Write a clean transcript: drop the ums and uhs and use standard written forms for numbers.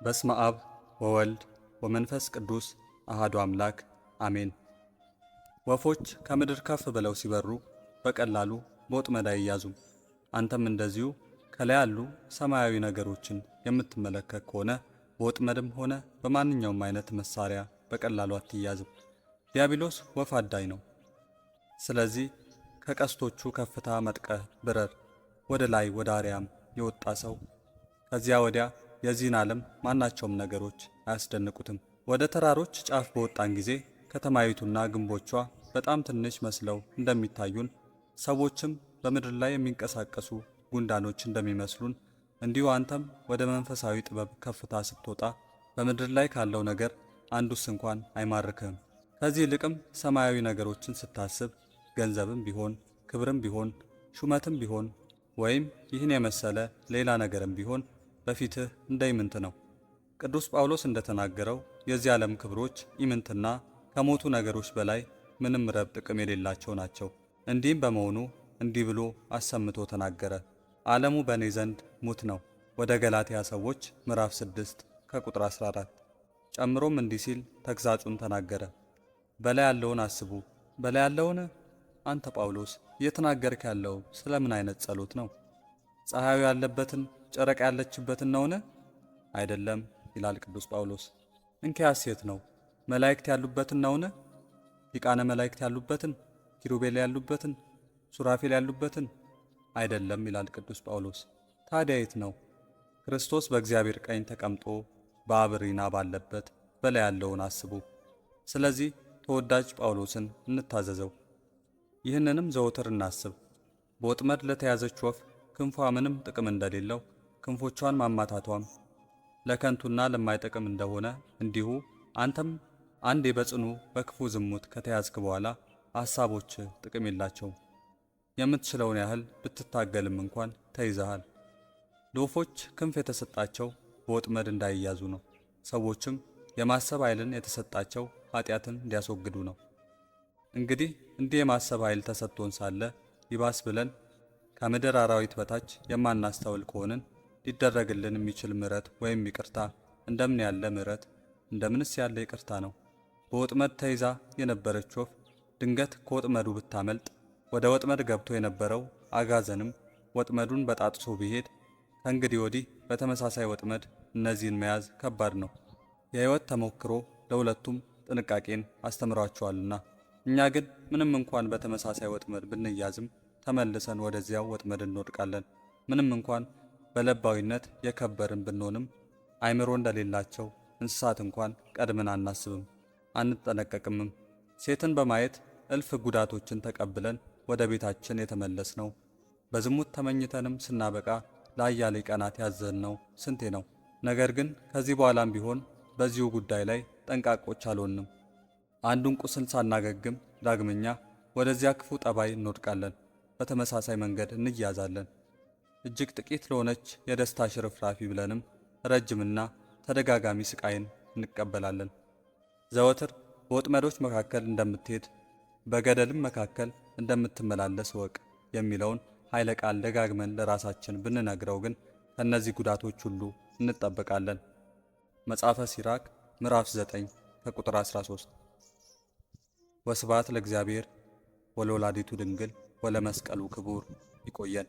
በስመ አብ ወወልድ ወመንፈስ ቅዱስ አሃዱ አምላክ አሜን። ወፎች ከምድር ከፍ ብለው ሲበሩ በቀላሉ በወጥመድ አይያዙም። አንተም እንደዚሁ ከላይ ያሉ ሰማያዊ ነገሮችን የምትመለከት ከሆነ በወጥመድም ሆነ በማንኛውም አይነት መሳሪያ በቀላሉ አትያዝም። ዲያብሎስ ወፍ አዳኝ ነው። ስለዚህ ከቀስቶቹ ከፍታ መጥቀህ ብረር። ወደ ላይ ወደ አርያም የወጣ ሰው ከዚያ ወዲያ የዚህን ዓለም ማናቸውም ነገሮች አያስደንቁትም። ወደ ተራሮች ጫፍ በወጣን ጊዜ ከተማይቱና ግንቦቿ በጣም ትንሽ መስለው እንደሚታዩን፣ ሰዎችም በምድር ላይ የሚንቀሳቀሱ ጉንዳኖች እንደሚመስሉን፣ እንዲሁ አንተም ወደ መንፈሳዊ ጥበብ ከፍታ ስትወጣ በምድር ላይ ካለው ነገር አንዱስ እንኳን አይማርክህም። ከዚህ ይልቅም ሰማያዊ ነገሮችን ስታስብ ገንዘብም ቢሆን ክብርም ቢሆን ሹመትም ቢሆን ወይም ይህን የመሰለ ሌላ ነገርም ቢሆን በፊትህ እንደ ኢምንት ነው። ቅዱስ ጳውሎስ እንደተናገረው የዚህ ዓለም ክብሮች ኢምንትና ከሞቱ ነገሮች በላይ ምንም ረብ ጥቅም የሌላቸው ናቸው። እንዲህም በመሆኑ እንዲህ ብሎ አሰምቶ ተናገረ፣ ዓለሙ በእኔ ዘንድ ሙት ነው። ወደ ገላትያ ሰዎች ምዕራፍ 6 ከቁጥር 14። ጨምሮም እንዲህ ሲል ተግሳጹን ተናገረ፣ በላይ ያለውን አስቡ። በላይ ያለውን? አንተ ጳውሎስ እየተናገርክ ያለው ስለምን አይነት ጸሎት ነው? ፀሐዩ ያለበትን ጨረቃ ያለችበትን ነውን? አይደለም ይላል ቅዱስ ጳውሎስ። እንኪያስ የት ነው? መላእክት ያሉበትን ነውን? ሊቃነ መላእክት ያሉበትን፣ ኪሩቤል ያሉበትን፣ ሱራፌል ያሉበትን? አይደለም ይላል ቅዱስ ጳውሎስ። ታዲያ የት ነው? ክርስቶስ በእግዚአብሔር ቀኝ ተቀምጦ በአብ ሪና ባለበት በላይ ያለውን አስቡ። ስለዚህ ተወዳጅ ጳውሎስን እንታዘዘው፣ ይህንንም ዘወትር እናስብ። በወጥመድ ለተያዘች ወፍ ክንፏ ምንም ጥቅም እንደሌለው ክንፎቿን ማማታቷም ለከንቱና ለማይጠቅም እንደሆነ እንዲሁ አንተም አንዴ በጽኑ በክፉ ዝሙት ከተያዝክ በኋላ ሐሳቦች ጥቅም የላቸውም። የምትችለውን ያህል ብትታገልም እንኳን ተይዘሃል። ለወፎች ክንፍ የተሰጣቸው በወጥመድ እንዳይያዙ ነው። ሰዎችም የማሰብ ኃይልን የተሰጣቸው ኃጢአትን እንዲያስወግዱ ነው። እንግዲህ እንዲህ የማሰብ ኃይል ተሰጥቶን ሳለ ይባስ ብለን ከምድር አራዊት በታች የማናስተውል ከሆንን ሊደረግልን የሚችል ምሕረት ወይም ይቅርታ እንደምን ያለ ምሕረት እንደምንስ ያለ ይቅርታ ነው? በወጥመድ ተይዛ የነበረች ወፍ ድንገት ከወጥመዱ ብታመልጥ፣ ወደ ወጥመድ ገብቶ የነበረው አጋዘንም ወጥመዱን በጣጥሶ ቢሄድ፣ ከእንግዲህ ወዲህ በተመሳሳይ ወጥመድ እነዚህን መያዝ ከባድ ነው። የሕይወት ተሞክሮ ለሁለቱም ጥንቃቄን አስተምሯቸዋልና። እኛ ግን ምንም እንኳን በተመሳሳይ ወጥመድ ብንያዝም ተመልሰን ወደዚያው ወጥመድ እንወድቃለን። ምንም እንኳን በለባዊነት የከበርን ብንሆንም አእምሮ እንደሌላቸው እንስሳት እንኳን ቀድመን አናስብም፣ አንጠነቀቅምም። ሴትን በማየት እልፍ ጉዳቶችን ተቀብለን ወደ ቤታችን የተመለስነው፣ በዝሙት ተመኝተንም ስናበቃ ለአያሌ ቀናት ያዘንነው ስንቴ ነው። ነገር ግን ከዚህ በኋላም ቢሆን በዚሁ ጉዳይ ላይ ጠንቃቆች አልሆንም። አንዱን ቁስል ሳናገግም ዳግመኛ ወደዚያ ክፉ ጠባይ እንወድቃለን። በተመሳሳይ መንገድ እንያዛለን። እጅግ ጥቂት ለሆነች የደስታ ሽርፍራፊ ብለንም ረጅምና ተደጋጋሚ ስቃይን እንቀበላለን። ዘወትር በወጥመዶች መካከል እንደምትሄድ በገደልም መካከል እንደምትመላለስ ወቅ የሚለውን ኃይለ ቃል ደጋግመን ለራሳችን ብንነግረው ግን ከእነዚህ ጉዳቶች ሁሉ እንጠበቃለን። መጽሐፈ ሲራክ ምዕራፍ 9 ከቁጥር 13። ወስብሐት ለእግዚአብሔር ወለወላዲቱ ድንግል ወለመስቀሉ ክቡር። ይቆየን።